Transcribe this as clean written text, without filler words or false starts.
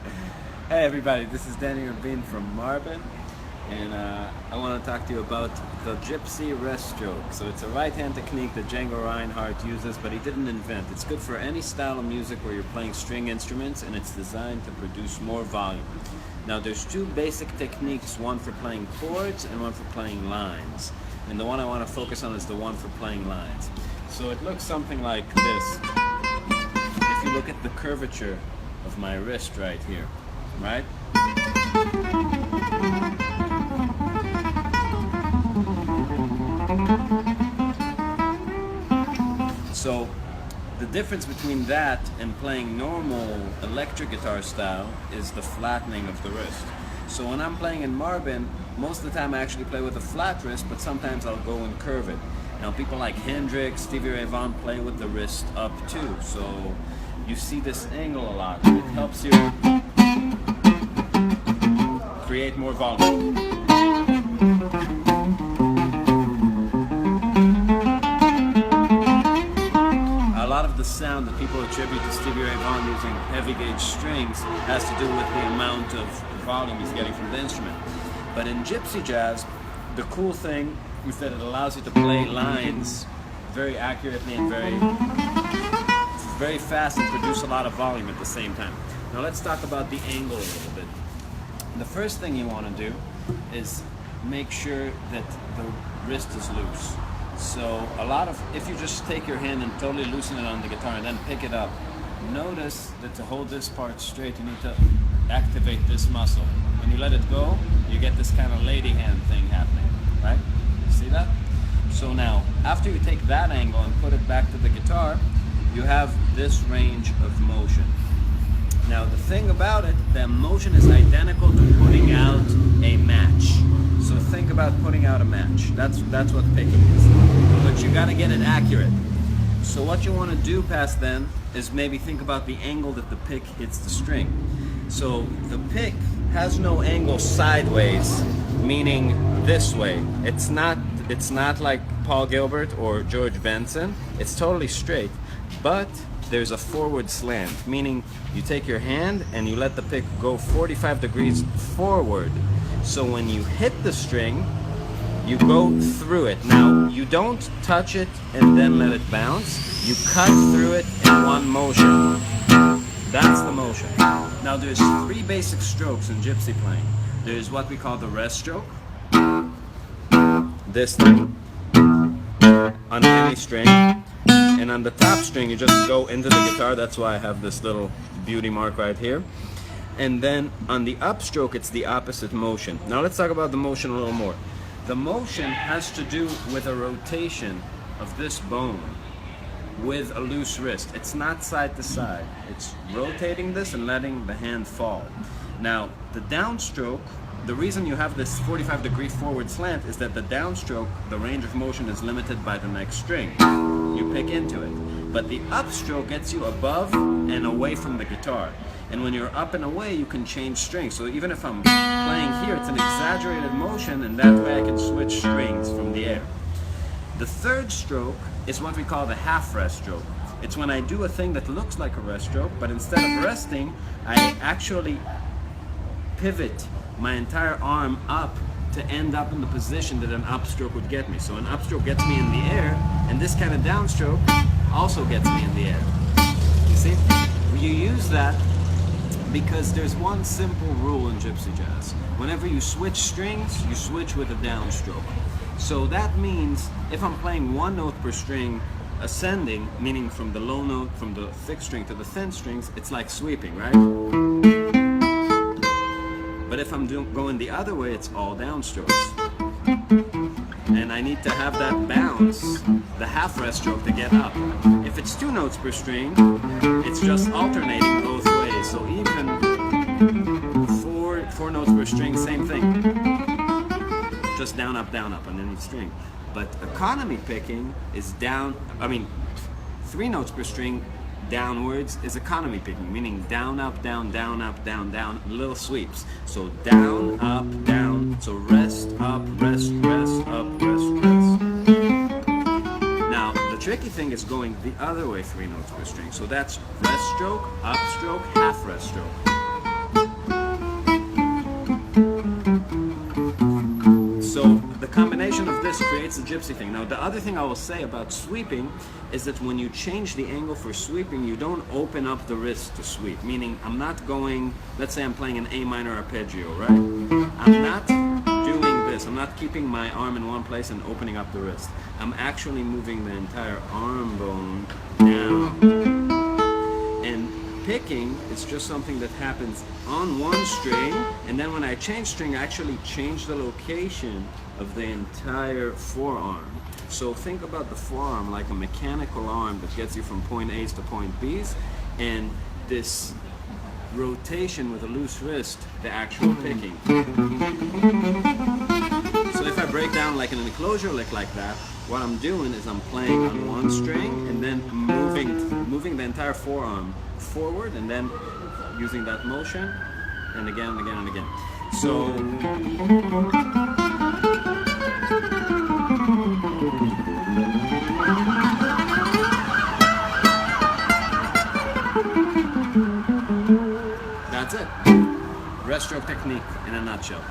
Hey everybody, this is Danny Rabin from Marvin, and I want to talk to you about the Gypsy wrist stroke. So it's a right-hand technique that Django Reinhardt uses, but he didn't invent. It's good for any style of music where you're playing string instruments, and it's designed to produce more volume. Now there's two basic techniques, one for playing chords and one for playing lines. And the one I want to focus on is the one for playing lines. So it looks something like this. If you look at the curvature of my wrist right here, right? So the difference between that and playing normal electric guitar style is the flattening of the wrist. So when I'm playing in Marvin, most of the time I actually play with a flat wrist, but sometimes I'll go and curve it. Now people like Hendrix, Stevie Ray Vaughan play with the wrist up too. So you see this angle a lot. It helps you create more volume. A lot of the sound that people attribute to Stevie Ray Vaughan using heavy gauge strings has to do with the amount of volume he's getting from the instrument. But in gypsy jazz, the cool thing is that it allows you to play lines very accurately and very fast and produce a lot of volume at the same time. Now let's talk about the angle a little bit. The first thing you want to do is make sure that the wrist is loose. So if you just take your hand and totally loosen it on the guitar and then pick it up, notice that to hold this part straight, you need to activate this muscle. When you let it go, you get this kind of lady hand thing happening, right? See that? So now, after you take that angle and put it back to the guitar, you have this range of motion. Now the thing about it, the motion is identical to putting out a match. So think about putting out a match. That's what picking is. But you gotta get it accurate. So what you wanna do past then is maybe think about the angle that the pick hits the string. So the pick has no angle sideways, meaning this way. It's not like Paul Gilbert or George Benson. It's totally straight, but there's a forward slant, meaning you take your hand and you let the pick go 45 degrees forward. So when you hit the string, you go through it. Now, you don't touch it and then let it bounce. You cut through it in one motion. That's the motion. Now there's three basic strokes in gypsy playing. There's what we call the rest stroke. This thing on any string. And on the top string, you just go into the guitar. That's why I have this little beauty mark right here. And then on the upstroke, it's the opposite motion. Now let's talk about the motion a little more. The motion has to do with a rotation of this bone with a loose wrist. It's not side to side. It's rotating this and letting the hand fall. Now, the downstroke, the reason you have this 45-degree forward slant is that the downstroke, the range of motion is limited by the next string. You pick into it. But the upstroke gets you above and away from the guitar. And when you're up and away, you can change strings. So even if I'm playing here, it's an exaggerated motion, and that way I can switch strings from the air. The third stroke is what we call the half rest stroke. It's when I do a thing that looks like a rest stroke, but instead of resting, I actually pivot my entire arm up to end up in the position that an upstroke would get me. So an upstroke gets me in the air, and this kind of downstroke also gets me in the air. You see? You use that because there's one simple rule in gypsy jazz. Whenever you switch strings, you switch with a downstroke. So that means if I'm playing one note per string ascending, meaning from the low note, from the thick string to the thin strings, it's like sweeping, right? But if I'm going the other way, it's all downstrokes. And I need to have that bounce, the half rest stroke, to get up. If it's two notes per string, it's just alternating both ways. So even four notes per string, same thing. Just down, up on any string. But economy picking is three notes per string downwards is economy picking, meaning down, up, down, little sweeps. So down, up, down. So rest, up, rest, rest, up, rest, rest. Now, the tricky thing is going the other way, 3 notes per string. So that's rest stroke, up stroke, half rest stroke. it's a gypsy thing. Now, the other thing I will say about sweeping is that when you change the angle for sweeping, you don't open up the wrist to sweep. Meaning, I'm not going, let's say I'm playing an A minor arpeggio, right? I'm not doing this. I'm not keeping my arm in one place and opening up the wrist. I'm actually moving the entire arm bone down. And picking is just something that happens on one string, and then when I change string, I actually change the location of the entire forearm. So think about the forearm like a mechanical arm that gets you from point A's to point B's, and this rotation with a loose wrist, the actual picking. So if I break down like an enclosure lick like that, what I'm doing is I'm playing on one string and then moving the entire forearm forward, and then using that motion, and again and again and again. So that's it. Breaststroke technique in a nutshell.